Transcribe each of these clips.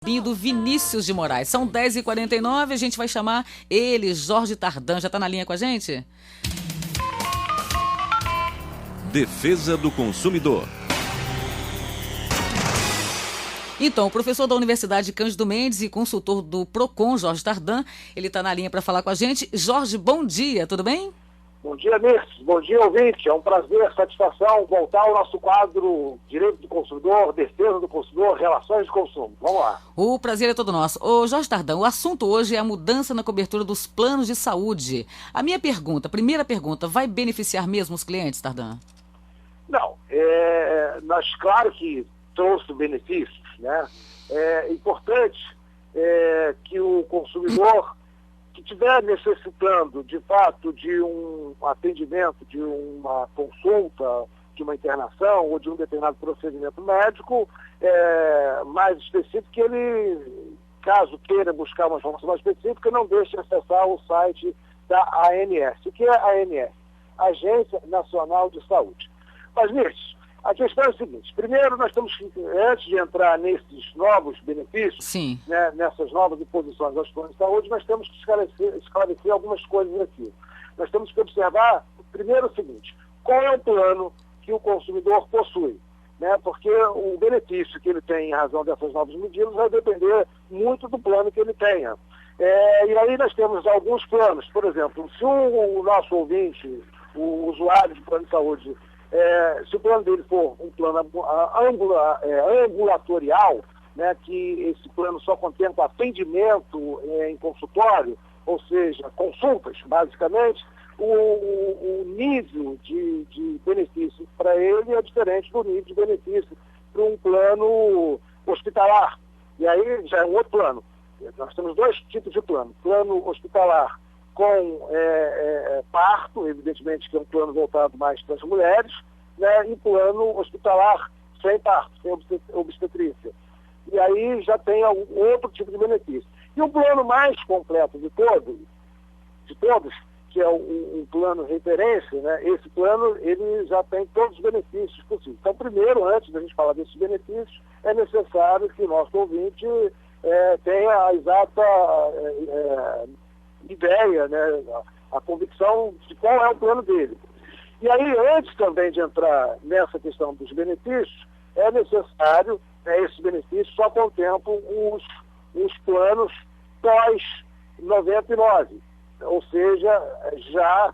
do Vinícius de Moraes. São 10h49, a gente vai chamar ele, Jorge Tardan. Já está na linha com a gente? Defesa do consumidor. Então, o professor da Universidade Cândido Mendes e consultor do PROCON, Jorge Tardan, ele está na linha para falar com a gente. Jorge, bom dia, tudo bem? Bom dia, Mirces. Bom dia, ouvinte. É um prazer, satisfação voltar ao nosso quadro Direito do Consumidor, Defesa do Consumidor, Relações de Consumo. Vamos lá. O prazer é todo nosso. Ô, Jorge Tardan, o assunto hoje é a mudança na cobertura dos planos de saúde. A minha pergunta, primeira pergunta, vai beneficiar mesmo os clientes, Tardan? Não, nós, claro que trouxe benefícios, né? É importante que o consumidor que estiver necessitando, de fato, de um atendimento, de uma consulta, de uma internação ou de um determinado procedimento médico mais específico, que ele, caso queira buscar uma informação mais específica, não deixe de acessar o site da ANS. O que é a ANS? Agência Nacional de Saúde. Mas, Mirces, a questão é a seguinte: primeiro, nós temos que, antes de entrar nesses novos benefícios, sim, né, nessas novas imposições aos planos de saúde, nós temos que esclarecer algumas coisas aqui. Nós temos que observar, primeiro, o seguinte: qual é o plano que o consumidor possui? Né, porque o benefício que ele tem em razão dessas novas medidas vai depender muito do plano que ele tenha. E aí nós temos alguns planos. Por exemplo, se o nosso ouvinte, o usuário de plano de saúde, se o plano dele for um plano ambulatorial, né, que esse plano só contempla atendimento em consultório, ou seja, consultas, basicamente, o nível de benefício para ele é diferente do nível de benefício para um plano hospitalar. E aí já é um outro plano. Nós temos dois tipos de plano. Plano hospitalar com parto, evidentemente que é um plano voltado mais para as mulheres, né, e plano hospitalar sem parto, sem obstetrícia. E aí já tem outro tipo de benefício. E o plano mais completo de todos, que é um plano referência, né, esse plano ele já tem todos os benefícios possíveis. Então, primeiro, antes da gente falar desses benefícios, é necessário que o nosso ouvinte tenha a exata ideia, né, a convicção de qual é o plano dele. E aí, antes também de entrar nessa questão dos benefícios, é necessário, esses benefícios só contemplam os planos pós-99, ou seja, já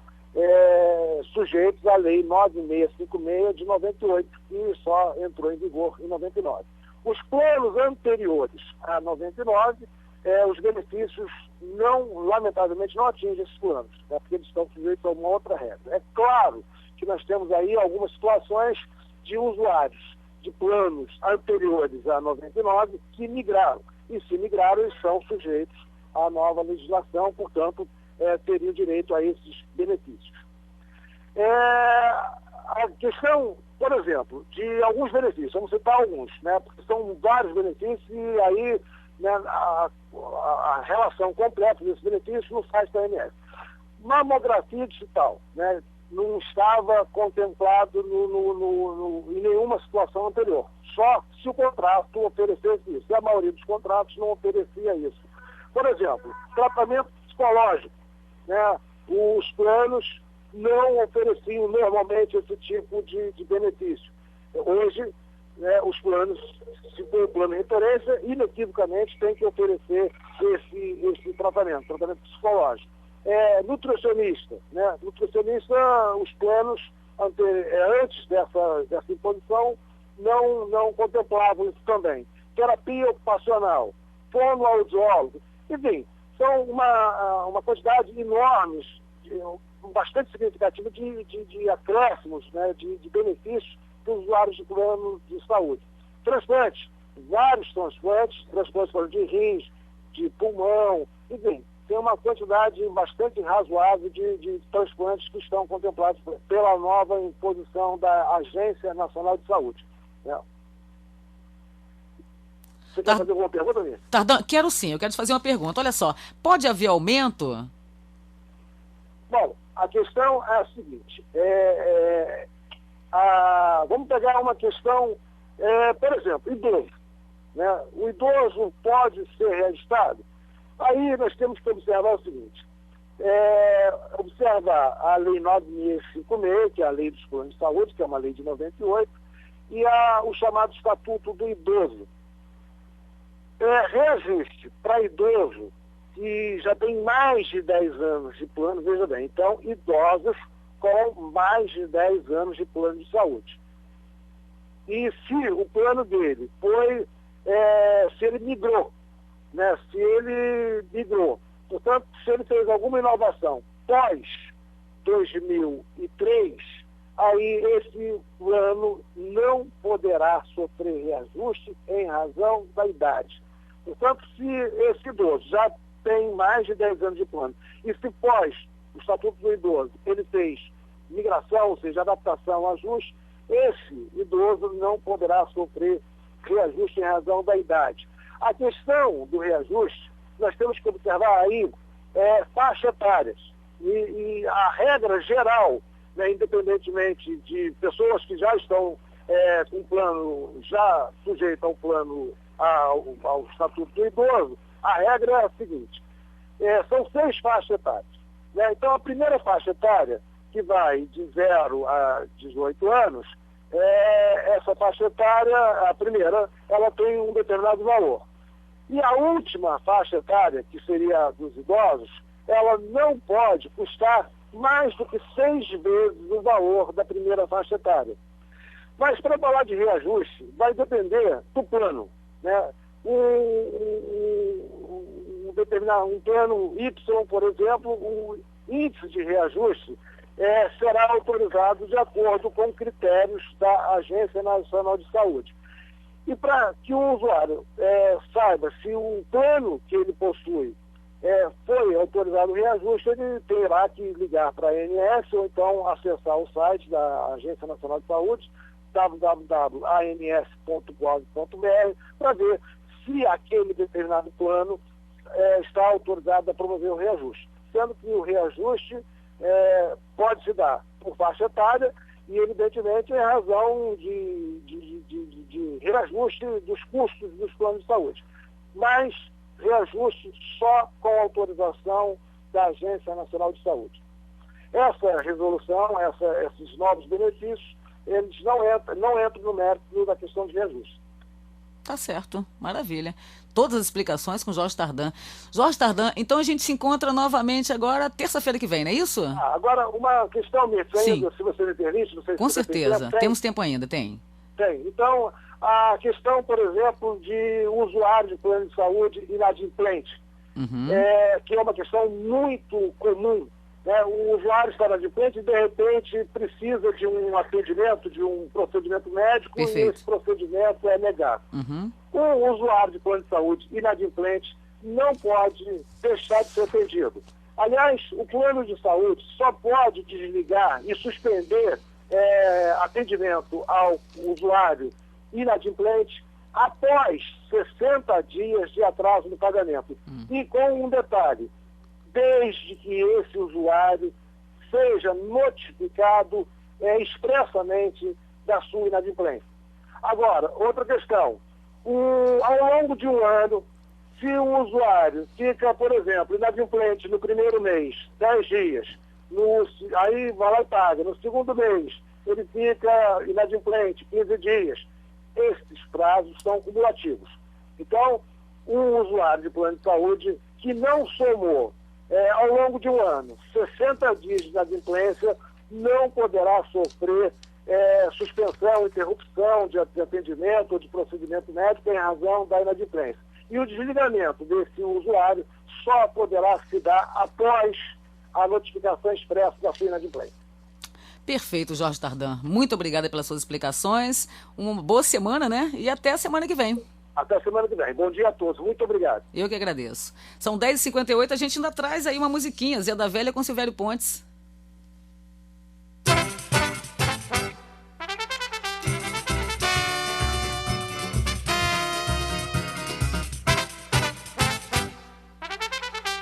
sujeitos à Lei 9656 de 98, que só entrou em vigor em 99. Os planos anteriores a 99, os benefícios lamentavelmente não atingem esses planos, né, porque eles estão sujeitos a uma outra regra. É claro que nós temos aí algumas situações de usuários de planos anteriores a 99 que migraram. E se migraram, eles são sujeitos à nova legislação, portanto, teriam direito a esses benefícios. A questão, por exemplo, de alguns benefícios, vamos citar alguns, né, porque são vários benefícios e aí, né, a relação completa desses benefícios no site da ANS. Mamografia digital, né, não estava contemplado em nenhuma situação anterior. Só se o contrato oferecesse isso. E a maioria dos contratos não oferecia isso. Por exemplo, tratamento psicológico, né, os planos não ofereciam normalmente esse tipo de benefício. Hoje, né, os planos, se for o plano de referência, inequivocamente tem que oferecer esse tratamento psicológico. Nutricionista, né? Nutricionista, os planos antes dessa imposição não contemplavam isso também. Terapia ocupacional, fonoaudiólogo, enfim, são uma quantidade enorme, bastante significativa de acréscimos, né, de benefícios para os usuários de plano de saúde. Transplantes, vários transplantes de rins, de pulmão, enfim, tem uma quantidade bastante razoável de transplantes que estão contemplados pela nova imposição da Agência Nacional de Saúde. Né? Você quer fazer alguma pergunta, Miriam? Tardan, quero sim, eu quero te fazer uma pergunta. Olha só, pode haver aumento? Bom, a questão é a seguinte, vamos pegar uma questão, por exemplo, idoso. né? O idoso pode ser reajustado? Aí nós temos que observar o seguinte, observar a Lei 9.656, que é a Lei dos Planos de Saúde, que é uma lei de 98, e o chamado Estatuto do Idoso. Reajuste para idoso que já tem mais de 10 anos de plano, veja bem, então idosos com mais de 10 anos de plano de saúde. E se o plano dele foi, se ele migrou, né? Se ele migrou, portanto, se ele fez alguma inovação pós 2003, aí esse plano não poderá sofrer reajuste em razão da idade. Portanto, se esse idoso já tem mais de 10 anos de plano, e se pós o Estatuto do Idoso ele fez migração, ou seja, adaptação, ajuste, esse idoso não poderá sofrer reajuste em razão da idade. A questão do reajuste, nós temos que observar aí faixas etárias. E a regra geral, né, independentemente de pessoas que já estão com plano, já sujeito ao plano, ao Estatuto do Idoso, a regra é a seguinte, são 6 faixas etárias. Né? Então, a primeira faixa etária, que vai de 0 a 18 anos, essa faixa etária, a primeira, ela tem um determinado valor. E a última faixa etária, que seria a dos idosos, ela não pode custar mais do que 6 vezes o valor da primeira faixa etária. Mas para falar de reajuste, vai depender do plano. Né? Um plano Y, por exemplo, o índice de reajuste será autorizado de acordo com critérios da Agência Nacional de Saúde. E para que o usuário saiba se o plano que ele possui foi autorizado o reajuste, ele terá que ligar para a ANS ou então acessar o site da Agência Nacional de Saúde, www.ans.gov.br, para ver se aquele determinado plano está autorizado a promover o reajuste. Sendo que o reajuste pode se dar por faixa etária e, evidentemente, em razão de reajuste dos custos dos planos de saúde. Mas reajuste só com autorização da Agência Nacional de Saúde. Essa resolução, esses novos benefícios, eles não entram no mérito da questão de reajuste. Tá certo, maravilha. Todas as explicações com Jorge Tardan. Jorge Tardan, então a gente se encontra novamente agora terça-feira que vem, não é isso? Agora, uma questão, Mirce, ainda, se você me permite. Não sei com se certeza, temos tempo ainda, tem. Tem. Então, a questão, por exemplo, de usuário de plano de saúde inadimplente, que é uma questão muito comum. Né? O usuário está inadimplente e, de repente, precisa de um atendimento, de um procedimento médico. Perfeito. E esse procedimento é negado. O usuário de plano de saúde inadimplente não pode deixar de ser atendido. Aliás, o plano de saúde só pode desligar e suspender atendimento ao usuário inadimplente após 60 dias de atraso no pagamento. E com um detalhe, desde que esse usuário seja notificado expressamente da sua inadimplência. Agora, outra questão. Ao longo de um ano, se o usuário fica, por exemplo, inadimplente no primeiro mês, 10 dias, aí vai lá e paga. No segundo mês, ele fica inadimplente, 15 dias. Esses prazos são cumulativos. Então, um usuário de plano de saúde que não somou ao longo de um ano 60 dias de inadimplência não poderá sofrer suspensão, interrupção de atendimento ou de procedimento médico em razão da inadimplência. E o desligamento desse usuário só poderá se dar após a notificação expressa da sua inadimplência. Perfeito, Jorge Tardan. Muito obrigada pelas suas explicações. Uma boa semana, né? E até a semana que vem. Até a semana que vem. Bom dia a todos. Muito obrigado. Eu que agradeço. São 10h58, a gente ainda traz aí uma musiquinha, Zé da Velha com Silvério Pontes.